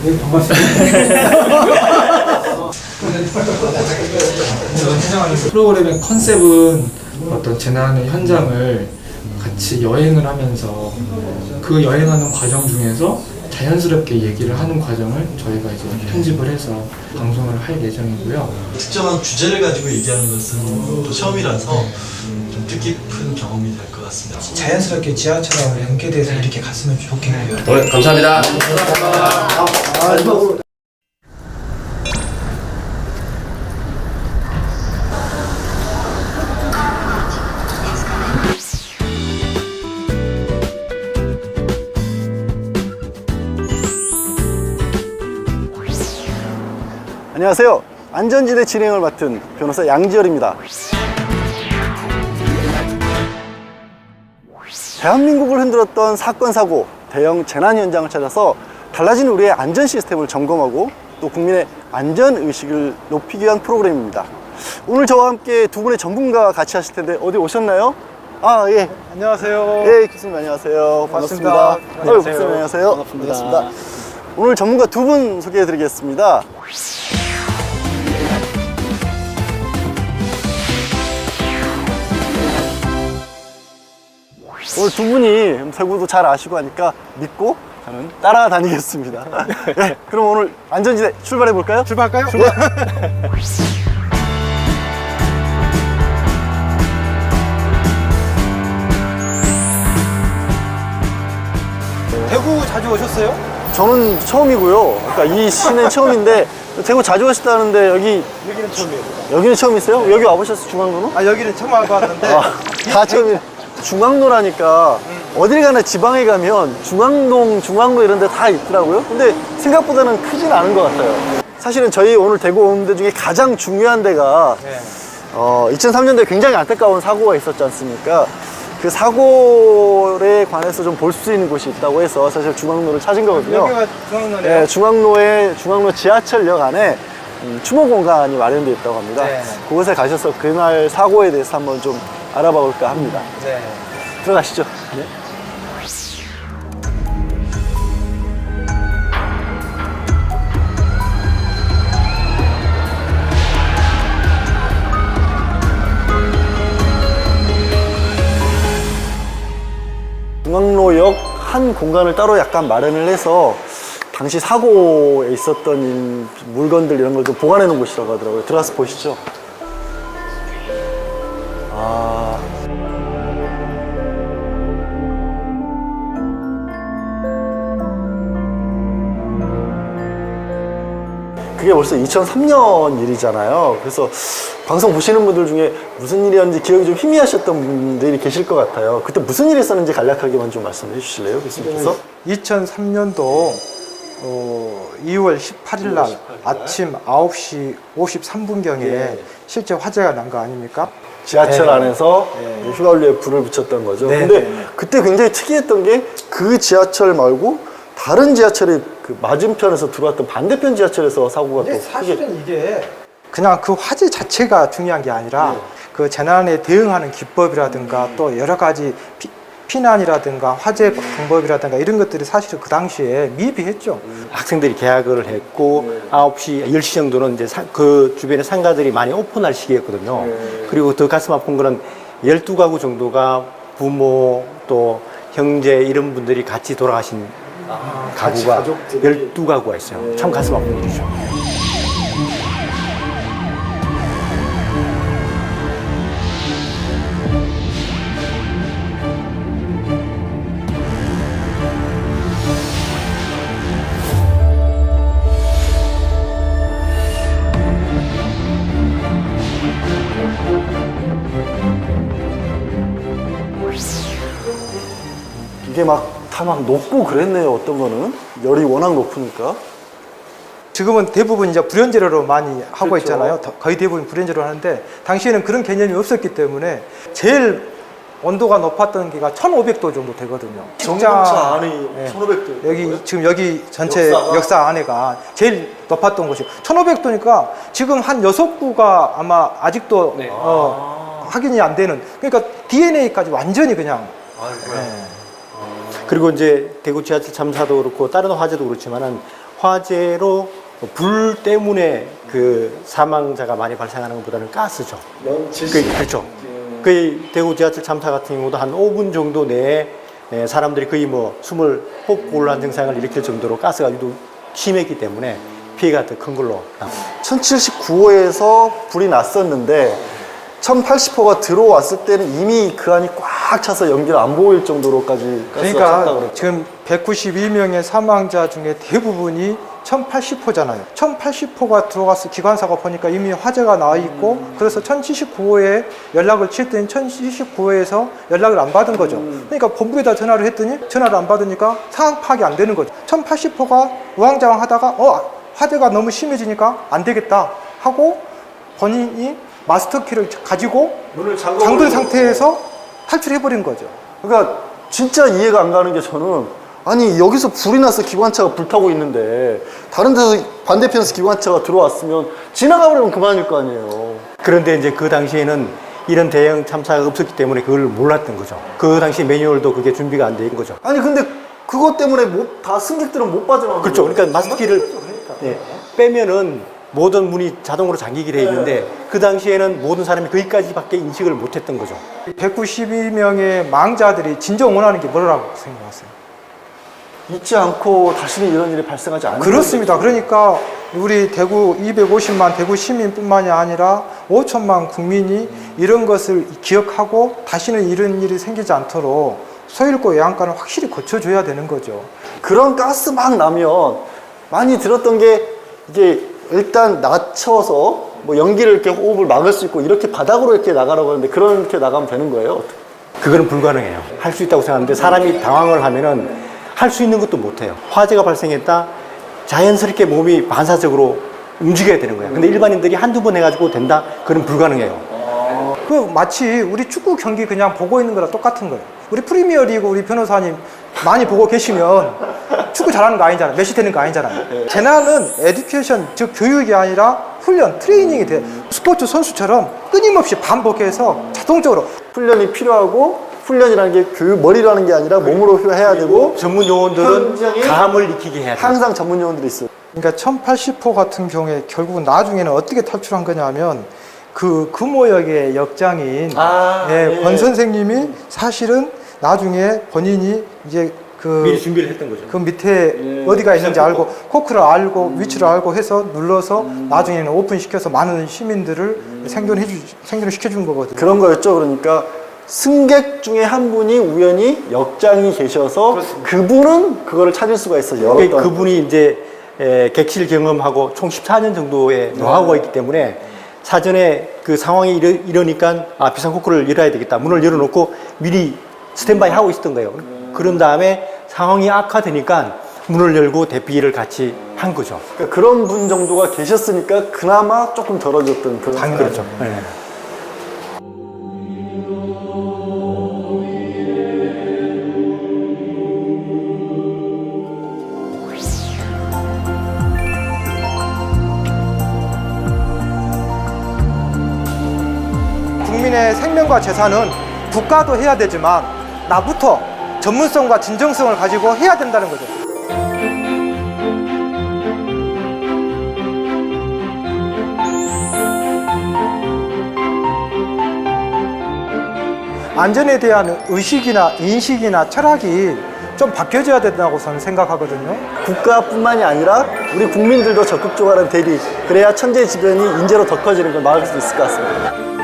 네, 반갑습니다. 프로그램의 컨셉은 어떤 재난의 현장을 같이 여행을 하면서 그 여행하는 과정 중에서 자연스럽게 얘기를 하는 과정을 저희가 이제 편집을 해서 방송을 할 예정이고요. 특정한 주제를 가지고 얘기하는 것은 또 처음이라서 좀 뜻깊은 경험이 될 것 같습니다. 자연스럽게 지하철하고 연계돼서 이렇게 갔으면 좋겠고요. 오늘 감사합니다. 안녕하세요. 안전지대 진행을 맡은 변호사 양지열입니다. 대한민국을 흔들었던 사건, 사고, 대형 재난 현장을 찾아서 달라진 우리의 안전 시스템을 점검하고 또 국민의 안전의식을 높이기 위한 프로그램입니다. 오늘 저와 함께 두 분의 전문가가 같이 하실 텐데 어디 오셨나요? 아, 예. 안녕하세요. 예, 교수님 안녕하세요. 반갑습니다. 안녕하세요. 박사님 안녕하세요. 반갑습니다. 오늘 전문가 두 분 소개해 드리겠습니다. 오늘 두 분이 대구도 잘 아시고 하니까 믿고 저는 따라다니겠습니다. 네, 그럼 오늘 안전지대 출발해 볼까요? 출발할까요? 대구 자주 오셨어요? 저는 처음이고요. 그러니까 이 시내는 처음인데 대구 자주 오셨다는데 여기는 처음이에요. 여기는 처음이세요? 여기 와보셨어요? 중앙로는? 아, 여기는 처음 와봤는데 다 처음이네. 중앙로라니까 어딜 가나 지방에 가면 중앙로 이런 데 다 있더라고요. 근데 생각보다는 크진 않은 것 같아요. 사실은 저희 오늘 대구 오는 데 중에 가장 중요한 데가 2003년도에 굉장히 안타까운 사고가 있었지 않습니까? 그 사고에 관해서 좀 볼 수 있는 곳이 있다고 해서 사실 중앙로를 찾은 거거든요. 여기가 중앙로네요. 네, 중앙로 지하철역 안에 추모 공간이 마련되어 있다고 합니다. 네. 그곳에 가셔서 그날 사고에 대해서 한번 좀 알아봐 볼까 합니다. 네. 들어가시죠. 네. 중앙로역 한 공간을 따로 약간 마련을 해서 당시 사고에 있었던 물건들 이런 걸 좀 보관해 놓은 곳이라고 하더라고요. 들어가서 보시죠. 그게 벌써 2003년 일이잖아요. 그래서 방송 보시는 분들 중에 무슨 일이었는지 기억이 좀 희미하셨던 분들이 계실 것 같아요. 그때 무슨 일이 있었는지 간략하게만 좀 말씀해 주실래요, 교수님께서? 2003년도 2월 18일 날 아침 9시 53분경에 실제 화재가 난 거 아닙니까? 지하철 네. 안에서 휘발유에 불을 붙였던 거죠. 네, 근데 네. 그때 굉장히 특이했던 게 그 지하철 말고 다른 지하철이 그 맞은편에서 들어왔던 반대편 지하철에서 사고가 또 근데 크게. 사실은 이게 그냥 그 화재 자체가 중요한 게 아니라 그 재난에 대응하는 기법이라든가 또 여러 가지 피난이라든가 화재 방법이라든가 이런 것들이 사실은 그 당시에 미비했죠. 학생들이 개학을 했고 9시, 10시 정도는 이제 그 주변의 상가들이 많이 오픈할 시기였거든요. 그리고 더 가슴 아픈 거는 12가구 정도가 부모 또 형제 이런 분들이 같이 돌아가신 가구가 12가구가 있어요. 참 가슴 아픈 일이죠. 이게 다 막 높고 그랬네요. 어떤 거는 열이 워낙 높으니까. 지금은 대부분 이제 불연재료로 많이 하고 그렇죠. 있잖아요. 거의 대부분 불연재료로 하는데 당시에는 그런 개념이 없었기 때문에 제일 온도가 높았던 게가 1500도 정도 되거든요. 정동차 안이 네. 1500도. 여기 전체 역사가? 역사 안에가 제일 높았던 곳이 1500도니까 지금 한 6구가 아마 아직도 확인이 안 되는, 그러니까 DNA까지 완전히 그냥 그리고 이제 대구 지하철 참사도 그렇고 다른 화재도 그렇지만은 화재로 불 때문에 그 사망자가 많이 발생하는 것보다는 가스죠. 그렇죠. 거의 대구 지하철 참사 같은 경우도 한 5분 정도 내에 사람들이 거의 뭐 숨을 호흡 곤란 증상을 일으킬 정도로 가스가 유독 심했기 때문에 피해가 더 큰 걸로. 1079호에서 불이 났었는데 1080호가 들어왔을 때는 이미 그 안이 꽉 차서 연기를 안 보일 정도로까지 가스가 찼다고 그러니까 그랬죠. 지금 192명의 사망자 중에 대부분이 1080호잖아요. 1080호가 들어가서 기관사가 보니까 이미 화재가 나 있고 그래서 1079호에 연락을 쳤더니 1079호에서 연락을 안 받은 거죠. 그러니까 본부에다 전화를 했더니 전화를 안 받으니까 상황 파악이 안 되는 거죠. 1080호가 우왕좌왕 하다가 화재가 너무 심해지니까 안 되겠다 하고 본인이 마스터키를 가지고 잠근 상태에서 탈출해버린 거죠. 그러니까 진짜 이해가 안 가는 게 저는 아니 여기서 불이 나서 기관차가 불타고 있는데 다른 데서 반대편에서 기관차가 들어왔으면 지나가 버리면 그만일 거 아니에요. 그런데 이제 그 당시에는 이런 대형 참사가 없었기 때문에 그걸 몰랐던 거죠. 그 당시 매뉴얼도 그게 준비가 안 돼 있는 거죠. 아니 근데 그것 때문에 다 승객들은 못 빠져나가는 그렇죠. 거예요. 그러니까 마스터키를 빼면은 모든 문이 자동으로 잠기게 돼 있는데 그 당시에는 모든 사람이 거기까지밖에 인식을 못했던 거죠. 192명의 망자들이 진정 원하는 게 뭐라고 생각하세요? 잊지 않고 다시는 이런 일이 발생하지 않는 그렇습니다. 그러니까 우리 대구 250만 대구 시민뿐만이 아니라 5천만 국민이 이런 것을 기억하고 다시는 이런 일이 생기지 않도록 소일고 예안가는 확실히 고쳐줘야 되는 거죠. 그런 가스 막 나면 많이 들었던 게 이게 일단 낮춰서 뭐 연기를 이렇게 호흡을 막을 수 있고 이렇게 바닥으로 이렇게 나가라고 하는데 그렇게 나가면 되는 거예요? 그거는 불가능해요. 할 수 있다고 생각하는데 사람이 당황을 하면은 할 수 있는 것도 못해요. 화재가 발생했다. 자연스럽게 몸이 반사적으로 움직여야 되는 거예요. 근데 일반인들이 한두 번 해가지고 된다? 그건 불가능해요. 그 마치 우리 축구 경기 그냥 보고 있는 거랑 똑같은 거예요. 우리 프리미어리그 우리 변호사님 많이 보고 계시면 축구 잘하는 거 아니잖아요. 메시 되는 거 아니잖아요. 재난은 에듀케이션, 즉 교육이 아니라 훈련, 트레이닝이 돼요. 스포츠 선수처럼 끊임없이 반복해서 자동적으로 훈련이 필요하고 훈련이라는 게 교육 머리로 하는 게 아니라 몸으로 해야 되고 전문 요원들은 현장에 감을 익히게 해야 돼요. 항상 전문 요원들이 있어요. 그러니까 1080호 같은 경우에 결국은 나중에는 어떻게 탈출한 거냐면 그 금호역의 역장인 권 선생님이 사실은 나중에 본인이 이제 미리 준비를 했던 거죠. 그 밑에 어디가 있는지 알고 코크를 알고 위치를 알고 해서 눌러서 나중에는 오픈시켜서 많은 시민들을 생존을 시켜준 거거든요. 그런 거였죠. 그러니까 승객 중에 한 분이 우연히 역장이 계셔서 그분은 그거를 찾을 수가 있어요. 그러니까 그분이 이제 객실 경험하고 총 14년 정도의 노하우가 있기 때문에 사전에 그 상황이 이러니까 비상코크를 열어야 되겠다. 문을 열어놓고 미리 스탠바이 하고 있었던 거예요. 그런 다음에 상황이 악화되니까 문을 열고 대피를 같이 한 거죠. 그러니까 그런 분 정도가 계셨으니까 그나마 조금 덜어졌던 그런 당연히 그렇죠. 네. 국민의 생명과 재산은 국가도 해야 되지만 나부터 전문성과 진정성을 가지고 해야 된다는 거죠. 안전에 대한 의식이나 인식이나 철학이 좀 바뀌어져야 된다고 저는 생각하거든요. 국가뿐만이 아니라 우리 국민들도 적극적으로 하는 대리, 그래야 천재지변이 인재로 더 커지는 걸 막을 수 있을 것 같습니다.